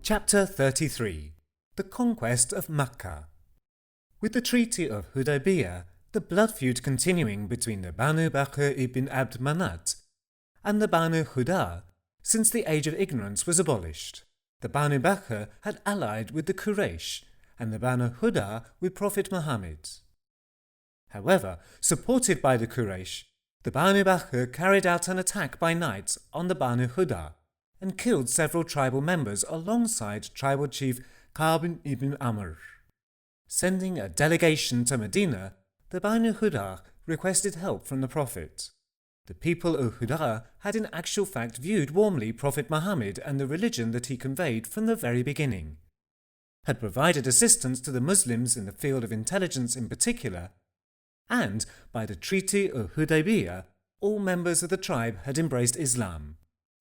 Chapter 33. The Conquest of Makka. With the Treaty of Hudaybiyah, the blood feud continuing between the Banu Bakr ibn Abd Manat and the Banu Huda, since the age of ignorance was abolished. The Banu Bakr had allied with the Quraysh, and the Banu Huda with Prophet Muhammad. However, supported by the Quraysh, the Banu Bakr carried out an attack by night on the Banu Huda and killed several tribal members alongside tribal chief Casim ibn Amr. Sending a delegation to Medina, the Banu Huda requested help from the Prophet. The people of Huda had in actual fact viewed warmly Prophet Muhammad and the religion that he conveyed from the very beginning, had provided assistance to the Muslims in the field of intelligence in particular, and, by the Treaty of Hudaybiyah, all members of the tribe had embraced Islam.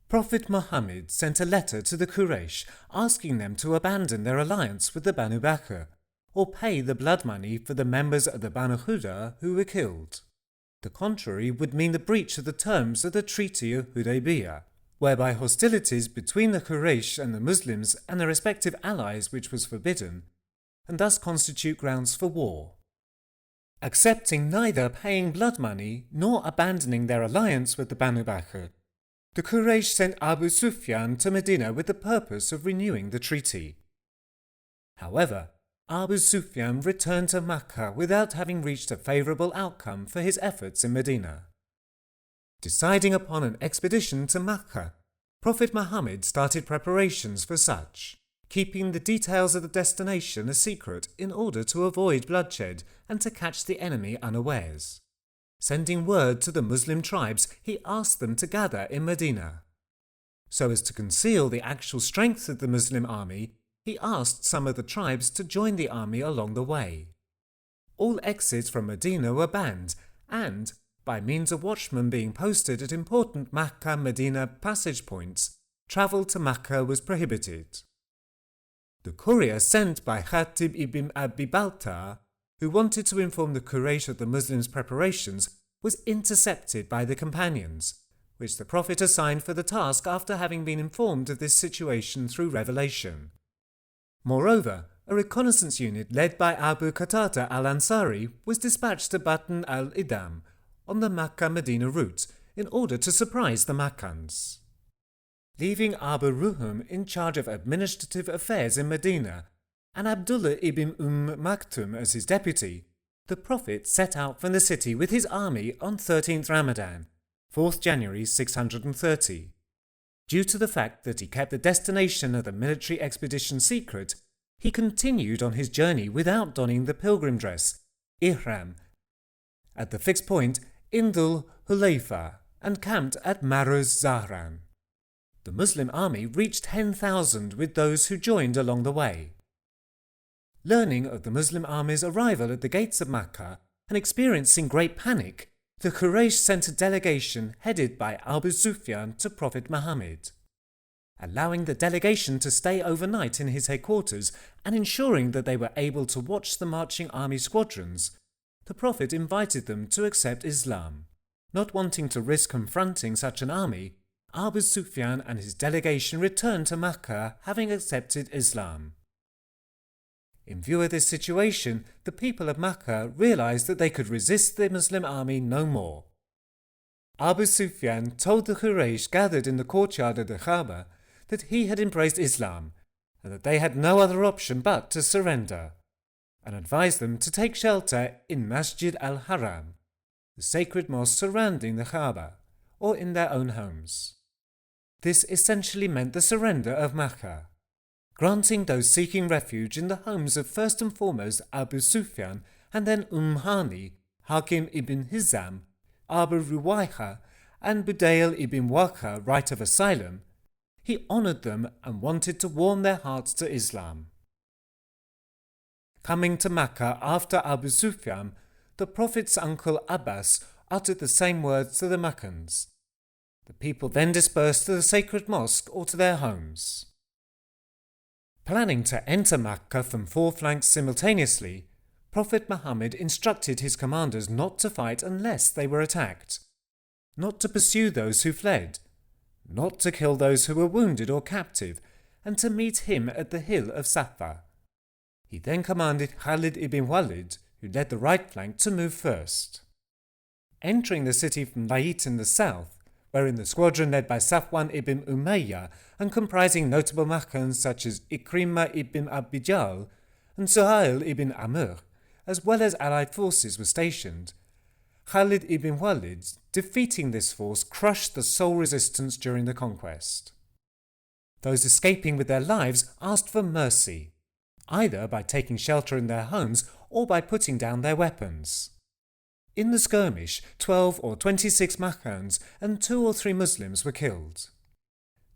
Prophet Muhammad sent a letter to the Quraysh asking them to abandon their alliance with the Banu Bakr, or pay the blood money for the members of the Banu Huda who were killed. The contrary would mean the breach of the terms of the Treaty of Hudaybiyah, whereby hostilities between the Quraysh and the Muslims and their respective allies which was forbidden, and thus constitute grounds for war. Accepting neither paying blood money nor abandoning their alliance with the Banu Bakr, the Quraysh sent Abu Sufyan to Medina with the purpose of renewing the treaty. However, Abu Sufyan returned to Makka without having reached a favourable outcome for his efforts in Medina. Deciding upon an expedition to Makka, Prophet Muhammad started preparations for such, keeping the details of the destination a secret in order to avoid bloodshed and to catch the enemy unawares. Sending word to the Muslim tribes, he asked them to gather in Medina. So as to conceal the actual strength of the Muslim army, he asked some of the tribes to join the army along the way. All exits from Medina were banned, and, by means of watchmen being posted at important Makkah-Medina passage points, travel to Makka was prohibited. The courier sent by Khatib ibn Abi Balta, who wanted to inform the Quraysh of the Muslims' preparations, was intercepted by the companions, which the Prophet assigned for the task after having been informed of this situation through revelation. Moreover, a reconnaissance unit led by Abu Qatada al-Ansari was dispatched to Batn al-Idam on the Makkah-Medina route in order to surprise the Makkans. Leaving Abu Ruhum in charge of administrative affairs in Medina and Abdullah ibn Maktum as his deputy, the Prophet set out from the city with his army on 13th Ramadan, 4th January 630. Due to the fact that he kept the destination of the military expedition secret, he continued on his journey without donning the pilgrim dress, ihram, at the fixed point in Dhul Hulayfa and camped at Maruz Zahran. The Muslim army reached 10,000 with those who joined along the way. Learning of the Muslim army's arrival at the gates of Makkah and experiencing great panic, the Quraysh sent a delegation headed by Abu Sufyan to Prophet Muhammad. Allowing the delegation to stay overnight in his headquarters and ensuring that they were able to watch the marching army squadrons, the Prophet invited them to accept Islam. Not wanting to risk confronting such an army, Abu Sufyan and his delegation returned to Makkah having accepted Islam. In view of this situation, the people of Makkah realized that they could resist the Muslim army no more. Abu Sufyan told the Quraysh gathered in the courtyard of the Kaaba that he had embraced Islam and that they had no other option but to surrender, and advised them to take shelter in Masjid al-Haram, the sacred mosque surrounding the Kaaba, or in their own homes. This essentially meant the surrender of Makkah, granting those seeking refuge in the homes of first and foremost Abu Sufyan and then Hani, Hakim ibn Hizam, Abu Ruwayha and Budayl ibn Waqa right of asylum. He honoured them and wanted to warm their hearts to Islam. Coming to Makkah after Abu Sufyan, the Prophet's uncle Abbas uttered the same words to the Makkans. The people then dispersed to the sacred mosque or to their homes. Planning to enter Makkah from 4 flanks simultaneously, Prophet Muhammad instructed his commanders not to fight unless they were attacked, not to pursue those who fled, not to kill those who were wounded or captive, and to meet him at the hill of Safa. He then commanded Khalid ibn Walid, who led the right flank, to move first. Entering the city from Lait in the south, wherein the squadron led by Safwan ibn Umayyah and comprising notable Makkans such as Ikrimah ibn Abi Jahl and Suhail ibn Amr, as well as allied forces, were stationed, Khalid ibn Walid, defeating this force, crushed the sole resistance during the conquest. Those escaping with their lives asked for mercy, either by taking shelter in their homes or by putting down their weapons. In the skirmish, 12 or 26 Makkans and 2 or 3 Muslims were killed.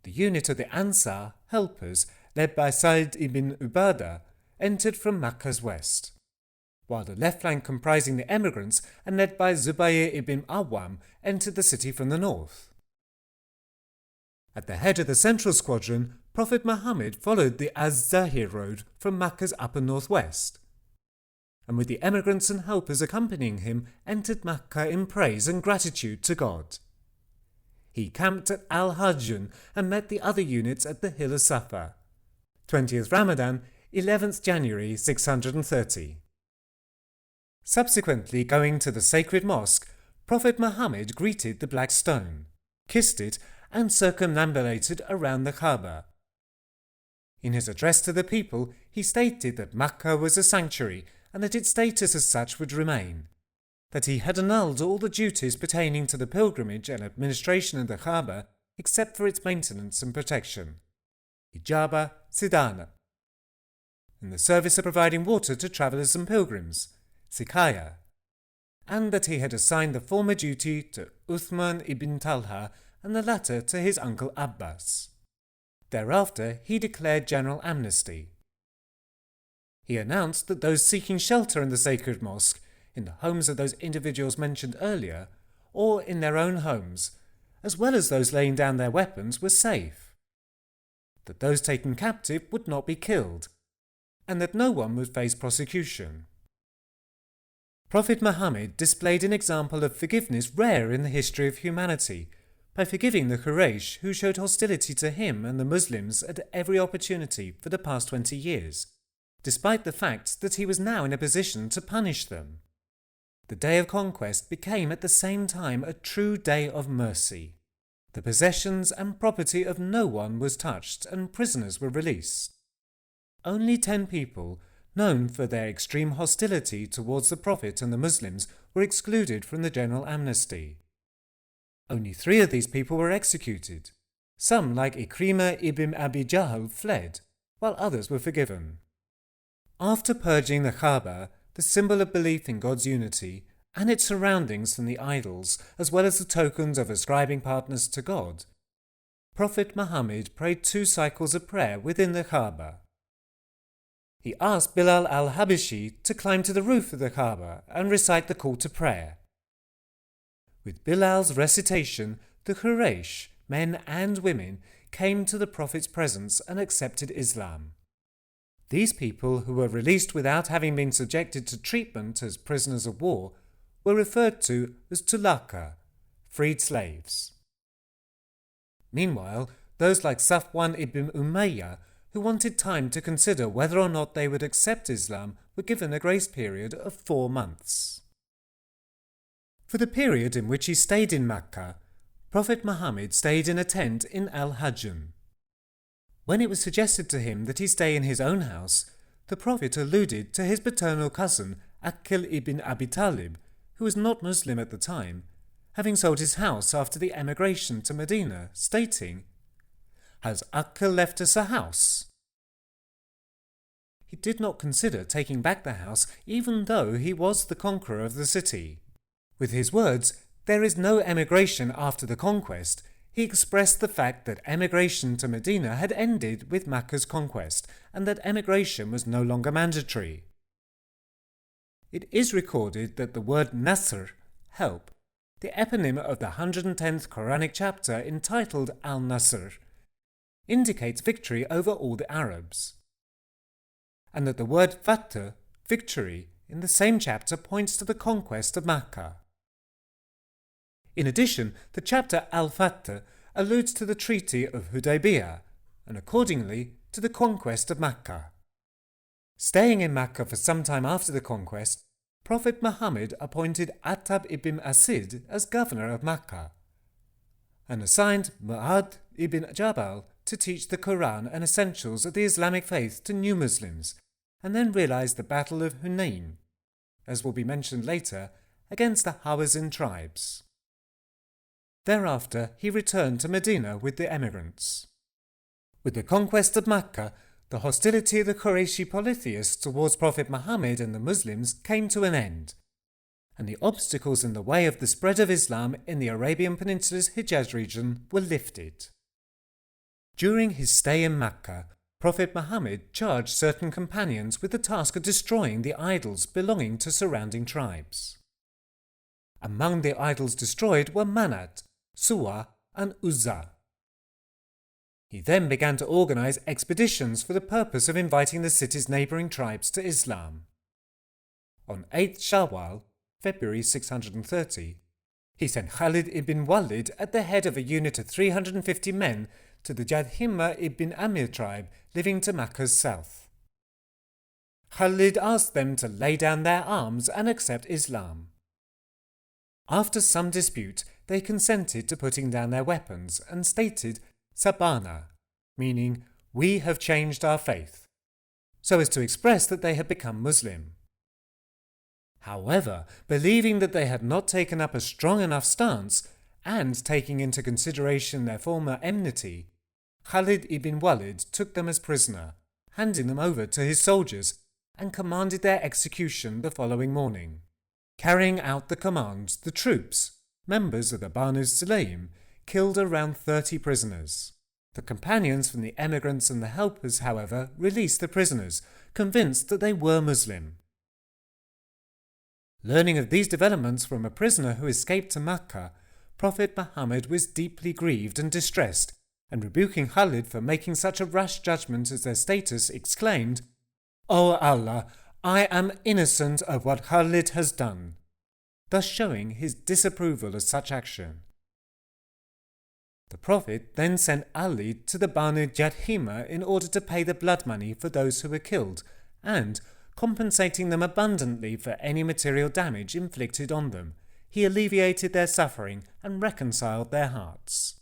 The unit of the Ansar, helpers, led by Sa'id ibn Ubadah, entered from Makkah's west, while the left flank comprising the emigrants and led by Zubayr ibn Awam entered the city from the north. At the head of the central squadron, Prophet Muhammad followed the Az-Zahir road from Makkah's upper northwest, and with the emigrants and helpers accompanying him, entered Makkah in praise and gratitude to God. He camped at Al-Hajjun and met the other units at the hill of Safa. 20th Ramadan, 11th January 630. Subsequently going to the sacred mosque, Prophet Muhammad greeted the black stone, kissed it, and circumambulated around the Kaaba. In his address to the people, he stated that Makkah was a sanctuary and that its status as such would remain, that he had annulled all the duties pertaining to the pilgrimage and administration of the Kaaba except for its maintenance and protection, Ijaba Sidana, and the service of providing water to travellers and pilgrims, Sikaya, and that he had assigned the former duty to Uthman ibn Talha and the latter to his uncle Abbas. Thereafter he declared general amnesty. He announced that those seeking shelter in the sacred mosque, in the homes of those individuals mentioned earlier, or in their own homes, as well as those laying down their weapons, were safe, that those taken captive would not be killed, and that no one would face prosecution. Prophet Muhammad displayed an example of forgiveness rare in the history of humanity, by forgiving the Quraysh who showed hostility to him and the Muslims at every opportunity for the past 20 years, despite the fact that he was now in a position to punish them. The day of conquest became at the same time a true day of mercy. The possessions and property of no one was touched and prisoners were released. Only 10 people, known for their extreme hostility towards the Prophet and the Muslims, were excluded from the general amnesty. Only 3 of these people were executed. Some, like Ikrimah ibn Abi Jahl, fled, while others were forgiven. After purging the Kaaba, the symbol of belief in God's unity, and its surroundings from the idols, as well as the tokens of ascribing partners to God, Prophet Muhammad prayed 2 cycles of prayer within the Kaaba. He asked Bilal al-Habashi to climb to the roof of the Kaaba and recite the call to prayer. With Bilal's recitation, the Quraysh, men and women, came to the Prophet's presence and accepted Islam. These people, who were released without having been subjected to treatment as prisoners of war, were referred to as tulaka, freed slaves. Meanwhile, those like Safwan ibn Umayyah, who wanted time to consider whether or not they would accept Islam, were given a grace period of 4 months. For the period in which he stayed in Makka, Prophet Muhammad stayed in a tent in Al-Hajjun. When it was suggested to him that he stay in his own house, the Prophet alluded to his paternal cousin Aqil ibn Abi Talib, who was not Muslim at the time, having sold his house after the emigration to Medina, stating, "Has Aqil left us a house?" He did not consider taking back the house, even though he was the conqueror of the city. With his words, "There is no emigration after the conquest," he expressed the fact that emigration to Medina had ended with Makkah's conquest, and that emigration was no longer mandatory. It is recorded that the word Nasr, help, the eponym of the 110th Quranic chapter entitled Al-Nasr, indicates victory over all the Arabs, and that the word Fath, victory, in the same chapter points to the conquest of Makkah. In addition, the chapter Al-Fath alludes to the Treaty of Hudaybiyah, and accordingly, to the conquest of Makka. Staying in Makka for some time after the conquest, Prophet Muhammad appointed Attab ibn Asid as governor of Makka, and assigned Mu'adh ibn Jabal to teach the Quran and essentials of the Islamic faith to new Muslims, and then realized the Battle of Hunayn, as will be mentioned later, against the Hawazin tribes. Thereafter he returned to Medina with the emigrants. With the conquest of Makka, the hostility of the Qurayshi polytheists towards Prophet Muhammad and the Muslims came to an end, and the obstacles in the way of the spread of Islam in the Arabian Peninsula's Hijaz region were lifted. During his stay in Makka, Prophet Muhammad charged certain companions with the task of destroying the idols belonging to surrounding tribes. Among the idols destroyed were Manat, Suwa, and Uzza. He then began to organize expeditions for the purpose of inviting the city's neighboring tribes to Islam. On 8th Shawwal, February 630, he sent Khalid ibn Walid at the head of a unit of 350 men to the Jadhimma ibn Amir tribe living to Makkah's south. Khalid asked them to lay down their arms and accept Islam. After some dispute, they consented to putting down their weapons and stated Sabana, meaning, "We have changed our faith," so as to express that they had become Muslim. However, believing that they had not taken up a strong enough stance, and taking into consideration their former enmity, Khalid ibn Walid took them as prisoner, handing them over to his soldiers, and commanded their execution the following morning. Carrying out the command, the troops, members of the Banu Sulaim, killed around 30 prisoners. The companions from the emigrants and the helpers, however, released the prisoners, convinced that they were Muslim. Learning of these developments from a prisoner who escaped to Makkah, Prophet Muhammad was deeply grieved and distressed, and rebuking Khalid for making such a rash judgment as their status, exclaimed, "O Allah, I am innocent of what Khalid has done," thus showing his disapproval of such action. The Prophet then sent Ali to the Banu Jadhima in order to pay the blood money for those who were killed, and, compensating them abundantly for any material damage inflicted on them, he alleviated their suffering and reconciled their hearts.